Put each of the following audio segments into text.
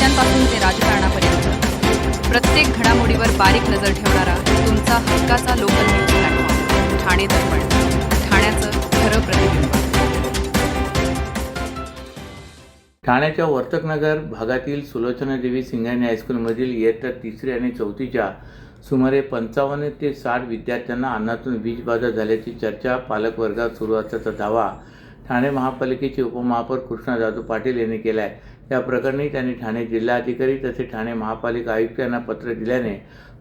नेत्यांपासून ते राजकारणापर्यंत प्रत्येक घडामोडीवर बारीक नजर ठेवणारा तुमचा हक्काचा लोकल न्यूज प्लॅटफॉर्म ठाणे दर्पण, ठाण्याचं खरं प्रतिबिंब. ठाण्याच्या वर्तकनगर भागातील सुलोचना देवी सिंघानिया हायस्कूलमधील इयत्ता 3री आणि 4थीच्या सुमारे 55 ते 60 विद्यार्थ्यांना अन्नातून विषबाधा झाल्याची चर्चा पालकवर्गात सुरू असल्याचा दावा ठाणे महापालिकेचे उपमहापौर कृष्णा जाधव पाटील यांनी केला आहे. या प्रकरणी त्यांनी ठाणे जिल्हाधिकारी तसेच ठाणे महापालिका आयुक्त यांना पत्र दिल्याने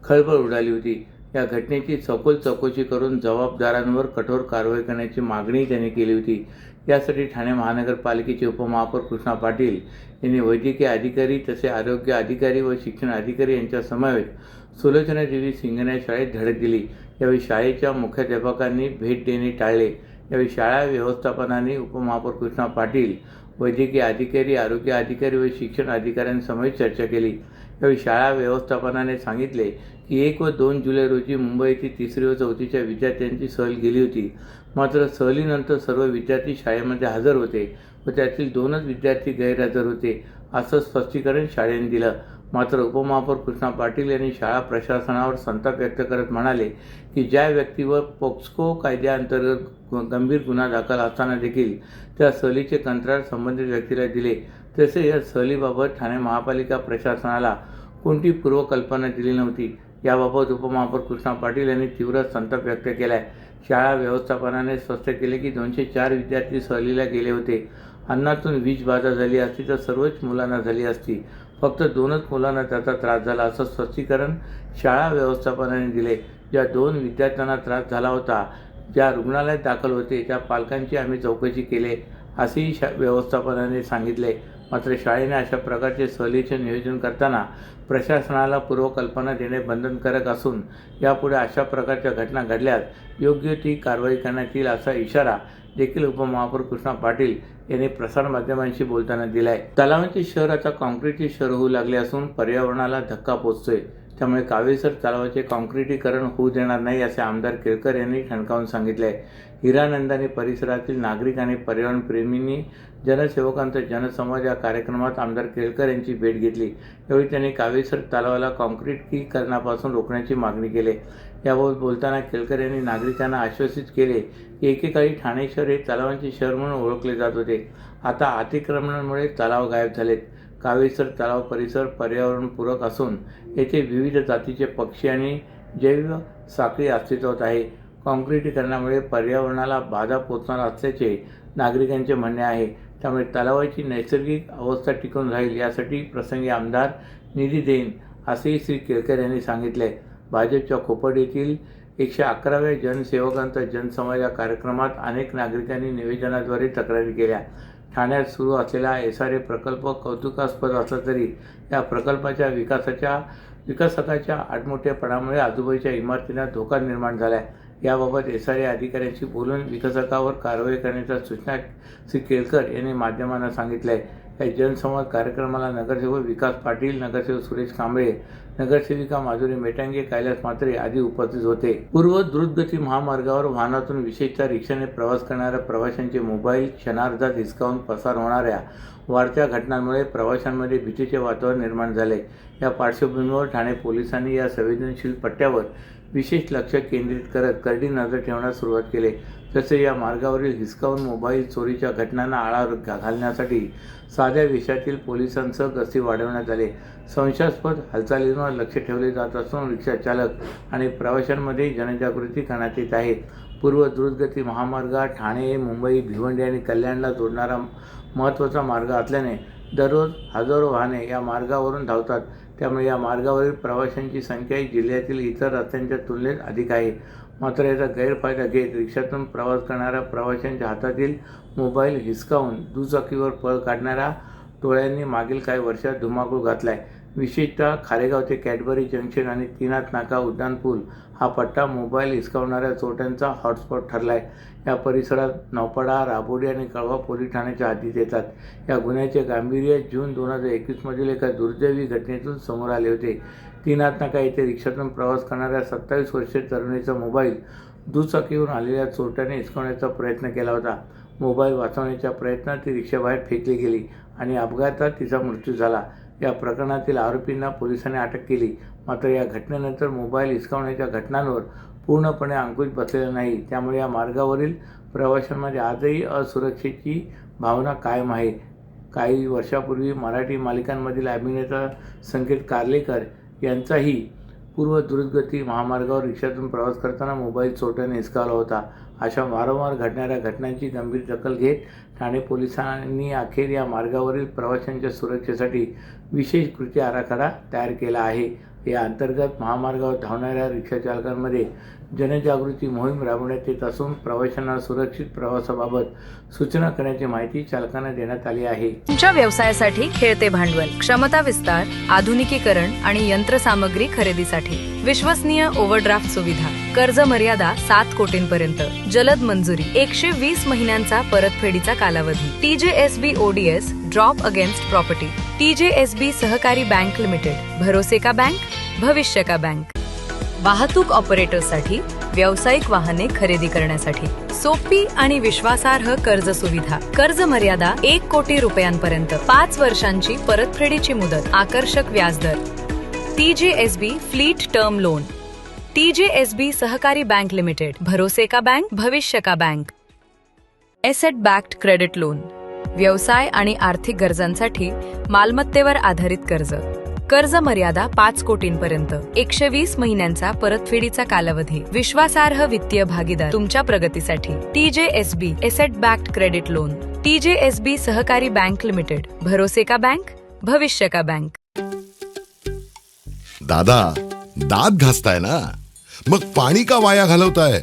खळबळ उडाली होती. या घटनेची सखोल चौकशी करून जबाबदारांवर कठोर कारवाई करण्याची मागणी त्यांनी केली होती. यासाठी ठाणे महानगरपालिकेचे उपमहापौर कृष्णा पाटील यांनी वैद्यकीय अधिकारी तसे आरोग्य अधिकारी व शिक्षण अधिकारी यांच्या समवेत सुलोचना देवी सिंघानिया शाळेत धडक दिली. यावेळी शाळेच्या मुख्याध्यापकांनी भेट देणे टाळले. यावेळी शाळा व्यवस्थापनाने उपमहापौर कृष्णा पाटील, वैद्यकीय अधिकारी, आरोग्य अधिकारी व शिक्षण अधिकाऱ्यांसमवेत चर्चा केली. यावेळी शाळा व्यवस्थापनाने सांगितले की 1 व 2 जुलै रोजी मुंबई येथे 3री व 4थीच्या विद्यार्थ्यांची सहल गेली होती. मात्र सहलीनंतर सर्व विद्यार्थी शाळेमध्ये हजर होते व त्यातील 2च विद्यार्थी गैरहजर होते असं स्पष्टीकरण शाळेने दिलं. मात्र उपमहापौर कृष्णा पाटील यांनी शाळा प्रशासनावर संताप व्यक्त करत म्हणाले की ज्या व्यक्तीवर पोक्सो कायद्याअंतर्गत गंभीर गुन्हा दाखल असताना देखील त्या सहलीचे कंत्राट संबंधित व्यक्तीला दिले, तसे या सहलीबाबत ठाणे महापालिका प्रशासनाला कोणती पूर्वकल्पना दिली नव्हती. याबाबत उपमहापौर कृष्णा पाटील यांनी तीव्र संताप व्यक्त केला आहे. शाळा व्यवस्थापनाने स्पष्ट केले की 204 विद्यार्थी सहलीला गेले होते. अन्नातून विषबाधा झाली असती तर सर्वच मुलांना झाली असती. फक्त 2च मुलांना त्याचा त्रास झाला असं स्पष्टीकरण शाळा व्यवस्थापनाने दिले. ज्या 2 विद्यार्थ्यांना त्रास झाला होता, ज्या रुग्णालयात दाखल होते, त्या पालकांची आम्ही चौकशी केली असेही व्यवस्थापनाने सांगितले. मात्र शाळेने अशा प्रकारचे सहलीचे नियोजन करताना प्रशासनाला पूर्वकल्पना देणे बंधनकारक असून यापुढे अशा प्रकारच्या घटना घडल्यास योग्य ती कारवाई करण्यात येईल असा इशारा देखील उपमहापौर कृष्णा पाटील यांनी प्रसारमाध्यमांशी बोलताना दिला आहे. तलावांचे शहर आता काँक्रीटचे शहर होऊ लागले असून पर्यावरणाला धक्का पोचतोय. त्यामुळे कावेसर तलावाचे काँक्रिटीकरण होऊ देणार नाही असे आमदार केळकर यांनी ठणकावून सांगितले आहे. हिरानंदानी परिसरातील नागरिक आणि पर्यावरणप्रेमींनी जनसेवकांचा जनसंवाद या कार्यक्रमात आमदार केळकर यांची भेट घेतली. यावेळी त्यांनी कावेसर तलावाला काँक्रिटीकरणापासून रोखण्याची मागणी केली. याबाबत बोलताना केळकर यांनी नागरिकांना आश्वासित केले की एकेकाळी ठाणे शहर हे तलावांचे शहर म्हणून ओळखले जात होते. आता अतिक्रमणामुळे तलाव गायब झालेत. कावेसर तलाव परिसर पर्यावरणपूरक असून येथे विविध जातीचे पक्षी आणि जैव साखळी अस्तित्वात आहे. काँक्रिटीकरणामुळे पर्यावरणाला बाधा पोचणार असल्याचे नागरिकांचे म्हणणे आहे. त्यामुळे तलावाची नैसर्गिक अवस्था टिकून राहील यासाठी प्रसंगी आमदार निधी देईन असेही श्री केळकर यांनी सांगितले. भाजपच्या खोपड येथील 111व्या जनसेवकांचा जनसंवाद या कार्यक्रमात अनेक नागरिकांनी निवेदनाद्वारे तक्रारी केल्या. ठाण्यात सुरू असलेला SRA प्रकल्प कौतुकास्पद असला तरी या प्रकल्पाच्या विकासकाच्या आडमुठेपणामुळे आजूबाजूच्या इमारतींना धोका निर्माण झाला आहे. याबाबत SRA अधिकाऱ्यांशी बोलून विकासकावर कारवाई करण्याच्या सूचना श्री केळकर यांनी माध्यमांना सांगितल्या आहे. या जनसंवाद कार्यक्रमाला नगरसेवक विकास पाटील, नगरसेवक सुरेश कांबळे, नगरसेविका माधुरी मेटांगे, कैलास म्हात्रे आदी उपस्थित होते. पूर्व द्रुतगती महामार्गावर वाहनातून विशेषतः रिक्षाने प्रवास करणाऱ्या प्रवाशांचे मोबाईल क्षणार्धात हिसकावून पसार होणाऱ्या वाढत्या घटनांमुळे प्रवाशांमध्ये भीतीचे वातावरण निर्माण झाले. या पार्श्वभूमीवर ठाणे पोलिसांनी या संवेदनशील पट्ट्यावर विशेष लक्ष केंद्रित करत करडी नजर ठेवण्यास सुरुवात केली. तसे या मार्गावरील हिसकावून मोबाईल चोरीच्या घटनांना आळा घालण्यासाठी साध्या वेशातील पोलिसांसह गस्ती वाढवण्यात आली. संशयास्पद हालचालींवर लक्ष ठेवले जात असून रिक्षा चालक आणि प्रवाशांमध्ये जनजागृती करण्यात येत आहे. पूर्व द्रुतगती महामार्ग ठाणे, मुंबई, भिवंडी आणि कल्याणला जोडणारा महत्त्वाचा मार्ग असल्याने दररोज हजारो वाहने या मार्गावरून धावतात. त्यामुळे या मार्गावरील प्रवाशांची संख्याही जिल्ह्यातील इतर रस्त्यांच्या तुलनेत अधिक आहे. मात्र याचा गैरफायदा घेत रिक्षातून प्रवास करणाऱ्या प्रवाशांच्या हातातील मोबाईल हिसकावून दुचाकीवर पळ काढणाऱ्या टोळ्यांनी मागील काही वर्षात धुमाकूळ घातला आहे. विशेषतः खारेगाव ते कॅडबरी जंक्शन आणि तीनाथ नाका उड्डाणपूल हा पट्टा मोबाईल हिसकावणाऱ्या चोरट्यांचा हॉटस्पॉट ठरला आहे. या परिसरात नौपाडा, राबोडी आणि कळवा पोलीस ठाण्याच्या हद्दीत येतात. या गुन्ह्याचे गांभीर्य जून 2021 मधील एका दुर्दैवी घटनेतून समोर आले होते. तीनाथ नाका येथे रिक्षातून प्रवास करणाऱ्या 27 वर्षीय तरुणीचा मोबाईल दुचाकीवरून आलेल्या चोरट्याने हिसकावण्याचा प्रयत्न केला होता. मोबाईल वाचवण्याच्या प्रयत्नात ती रिक्षाबाहेर फेकली गेली आणि अपघातात तिचा मृत्यू झाला. या प्रकरणातील आरोपींना पोलिसांनी अटक केली. मात्र या घटनेनंतर मोबाईल हिसकावण्याच्या घटनांवर पूर्णपणे अंकुश बसलेला नाही. त्यामुळे या मार्गावरील प्रवाशांमध्ये आजही असुरक्षेची भावना कायम आहे. काही वर्षापूर्वी मराठी मालिकांमधील अभिनेता संकेत कार्लेकर यांचाही पूर्व द्रुतगती महामार्गावर रिक्षातून प्रवास करताना मोबाईल चोरट्याने हिसकावला होता. अशा वारंवार घडणाऱ्या घटनांची गंभीर दखल घेत ठाणे पोलिसांनी अखेर या मार्गावरील प्रवाशांच्या सुरक्षेसाठी विशेष कृती आराखडा तयार केला आहे. या अंतर्गत महामार्गावर धावणाऱ्या रिक्षाचालकांमध्ये जनजागृती मोहीम राबवण्यात येत असून प्रवाशांना सुरक्षित प्रवासाबाबत सूचना करण्याची माहिती चालकांना देण्यात आली आहे. तुमच्या व्यवसायासाठी खेळते भांडवल, क्षमता विस्तार, आधुनिकीकरण आणि यंत्रसामग्री खरेदीसाठी विश्वसनीय ओव्हरड्राफ्ट सुविधा, कर्ज मर्यादा 7 कोटींपर्यंत, जलद मंजुरी, 120 महिन्यांचा परतफेडीचा कालावधी, TJSB ODS drop against property, TJSB सहकारी बँक लिमिटेड, भरोसे का बँक, भविष्य का बँक. वाहतूक ऑपरेटरसाठी व्यावसायिक वाहने खरेदी करण्यासाठी सोपी आणि विश्वासार्ह कर्ज सुविधा, कर्ज मर्यादा 1 कोटी रुपयांपर्यंत, 5 वर्षांची परतफेडीची मुदत, आकर्षक व्याजदर, TJSB fleet term loan, TJSB सहकारी बँक लिमिटेड, भरोसे का बँक, भविष्य का bank. Asset backed credit loan, व्यवसाय आणि आर्थिक गरजांसाठी मालमत्तेवर आधारित कर्ज, कर्ज मर्यादा 5 कोटींपर्यंत, 120 महिन्यांचा परतफेडीचा कालावधी, विश्वासार्ह वित्तीय भागीदार तुमच्या प्रगतीसाठी. TJSB asset backed credit loan, TJSB सहकारी बँक लिमिटेड, भरोसे का बँक, भविष्य का बँक. दादा, दात घासताय ना, मग पाणी का वाया घालवताय?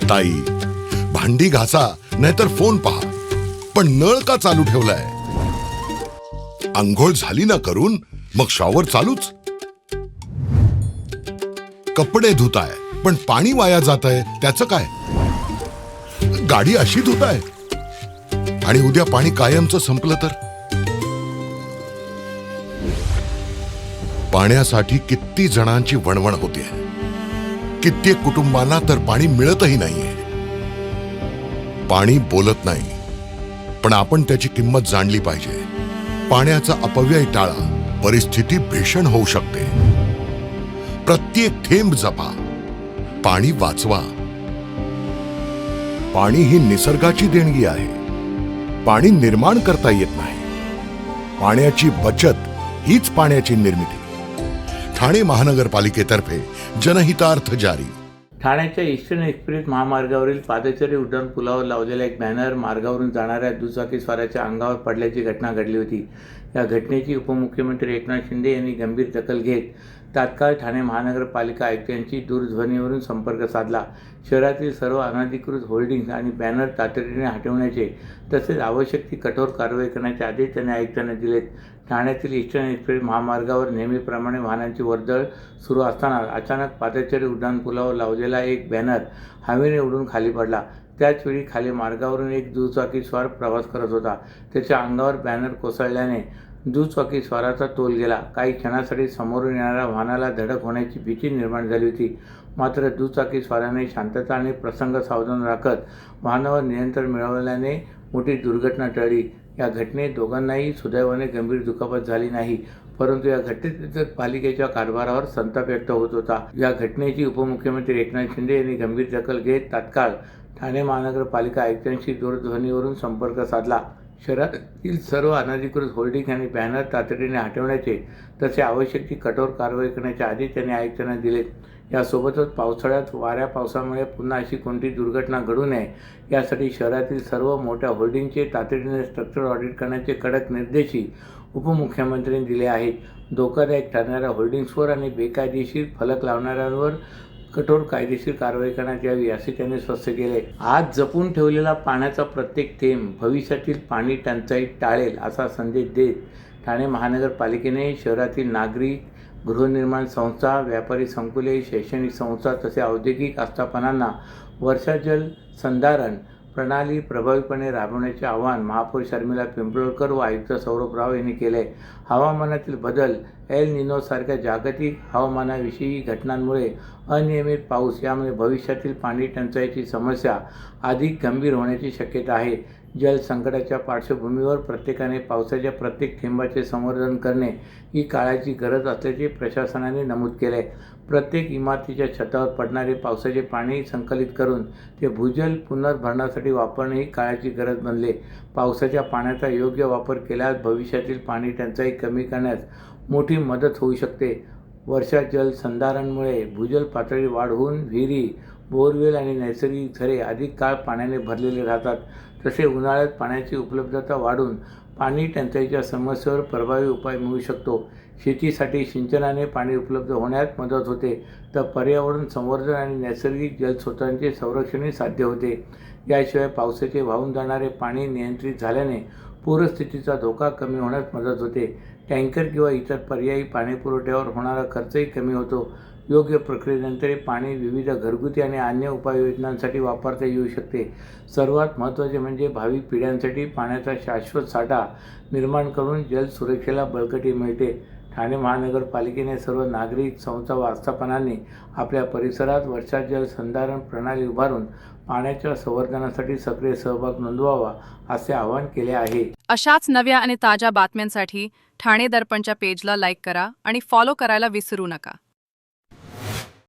ताई, भांडी घासा नाहीतर फोन पहा, पण नळ का चालू ठेवलाय? अंघोळ झाली ना करून, मग शॉवर चालूच. कपडे धुताय पण पाणी वाया जातंय, त्याचं काय? गाडी अशी धुताय आणि उद्या पाणी कायमचं संपलं तर? पाण्यासाठी किती जणांची वणवण होते. कित्येक कुटुंबांना तर पाणी मिळतही नाहीये. पाणी बोलत नाही, पण आपण त्याची किंमत जाणली पाहिजे. पाण्याचा अपव्यय टाळा, परिस्थिती भीषण होऊ शकते. प्रत्येक थेंब जपा, पाणी वाचवा. पाणी ही निसर्गाची देणगी आहे. पाणी निर्माण करता येत नाही. पाण्याची बचत हीच पाण्याची निर्मिती. ठाणे महानगरपालिकेतर्फे जनहितार्थ जारी. ठाण्याच्या ईस्टर्न एक्सप्रेस महामार्गावरील पादचारी उड्डाण पुलावर लावलेला एक बॅनर मार्गावरून जाणाऱ्या दुचाकीस्वाराच्या अंगावर पडल्याची घटना घडली होती. या घटनेची उपमुख्यमंत्री एकनाथ शिंदे यांनी गंभीर दखल घेत तात्काळ ठाणे महानगरपालिका आयुक्तांशी दूरध्वनीवरून संपर्क साधला. शहरातील सर्व अनधिकृत होर्डिंग्ज आणि बॅनर तातडीने हटवण्याचे तसेच आवश्यक ती कठोर कारवाई करण्याचे आदेश त्यांनी आयुक्तांना दिलेत. ठाण्यातील ईस्टर्न एक्सप्रेस महामार्गावर नेहमीप्रमाणे वाहनांची वर्दळ सुरू असताना अचानक पादचारी उड्डाणपुलावर लावलेला एक बॅनर हवेने उडून खाली पडला. त्याचवेळी खाली मार्गावरून एक दुचाकीस्वार प्रवास करत होता. त्याच्या अंगावर बॅनर कोसळल्याने दुचाकीस्वाराचा तोल गेला. काही क्षणासाठी समोरून येणाऱ्या वाहनाला धडक होण्याची भीती निर्माण झाली होती. मात्र दुचाकीस्वाराने शांतता आणि प्रसंग सावधान राखत वाहनावर नियंत्रण मिळवल्याने मोठी दुर्घटना टळली. या घटनेत दोघांनाही सुदैवाने गंभीर दुखापत झाली नाही. परंतु या घटनेनंतर पालिकेच्या कारभारावर संताप व्यक्त होत होता. या घटनेची उपमुख्यमंत्री एकनाथ शिंदे यांनी गंभीर दखल घेत तात्काळ ठाणे महानगरपालिका आयुक्तांशी दूरध्वनीवरून संपर्क साधला. शहरातील सर्व अनधिकृत होर्डिंग आणि बॅनर तातडीने हटवण्याचे तसे आवश्यक ती कठोर कारवाई करण्याचे आदेश त्यांनी आयुक्तांना दिले. यासोबतच पावसाळ्यात वाऱ्या पावसामुळे पुन्हा अशी कोणती दुर्घटना घडू नये यासाठी शहरातील सर्व मोठ्या होर्डिंगचे तातडीने स्ट्रक्चर ऑडिट करण्याचे कडक निर्देशही उपमुख्यमंत्र्यांनी दिले आहेत. धोकादायक ठरणाऱ्या होर्डिंग्सवर आणि बेकायदेशीर फलक लावणाऱ्यांवर कठोर कायदेशीर कारवाई करण्यात यावी असे त्यांनी स्पष्ट केले. आज जपून ठेवलेला पाण्याचा प्रत्येक थेंब भविष्यातील पाणी टंचाई टाळेल असा संदेश देत ठाणे महानगरपालिकेने शहरातील नागरिक, गृहनिर्माण संस्था, व्यापारी संकुले, शैक्षणिक संस्था तसे औद्योगिक आस्थापनांना वर्षा जल संधारण प्रणाली प्रभावीपणे राबवण्याचे आवाहन महापौर शर्मिला पिंपळकर व आयुक्त सौरभ राव यांनी केले. हवामानातील बदल, एल निनो सारख्या जागतिक हवामानाविषयी घटनांमुळे अनियमित पाऊस यामुळे भविष्यातील पाणी टंचाईची समस्या अधिक गंभीर होण्याची शक्यता आहे. जल संकटाच्या पार्श्वभूमीवर प्रत्येकाने पावसाच्या प्रत्येक थेंबाचे संवर्धन करणे ही काळाची गरज असल्याचे प्रशासनाने नमूद केले आहे. प्रत्येक इमारतीच्या छतावर पडणारे पावसाचे पाणी संकलित करून ते भूजल पुनर्भरणासाठी वापरणे ही काळाची गरज बनले. पावसाच्या पाण्याचा योग्य वापर केल्यास भविष्यातील पाणी टंचाई कमी करण्यास मोठी मदत होऊ शकते. वर्षा जल संधारणमुळे भूजल पातळी वाढवून विहिरी, बोरवेल आणि नैसर्गिक झरे अधिक काळ पाण्याने भरलेले राहतात. तसे उन्हाळ्यात पाण्याची उपलब्धता वाढून पाणी टंचाईच्या समस्येवर प्रभावी उपाय मिळू शकतो. शेतीसाठी सिंचनाने पाणी उपलब्ध होण्यास मदत होते, तर पर्यावरण संवर्धन आणि नैसर्गिक जलस्रोतांचे संरक्षणही साध्य होते. याशिवाय पावसाचे वाहून जाणारे पाणी नियंत्रित झाल्याने पूरस्थितीचा धोका कमी होण्यास मदत होते. टँकर किंवा इतर पर्यायी पाणीपुरवठ्यावर होणारा खर्चही कमी होतो. योग्य प्रक्रियेनंतर हे पाणी विविध घरगुती आणि अन्य उपाययोजनांसाठी वापरता येऊ शकते. सर्वात महत्त्वाचे म्हणजे भावी पिढ्यांसाठी पाण्याचा शाश्वत साठा निर्माण करून जलसुरक्षेला बळकटी मिळते. ठाणे महानगरपालिकेने सर्व नागरिक, संस्था व आस्थापनांनी आपल्या परिसरात वर्षा जल संधारण प्रणाली उभारून पाण्याच्या संवर्धनासाठी सक्रिय सहभाग नोंदवावा असे आवाहन केले आहे. अशाच नव्या आणि ताज्या बातम्यांसाठी ठाणे दर्पणच्या पेजला लाईक करा आणि फॉलो करायला विसरू नका.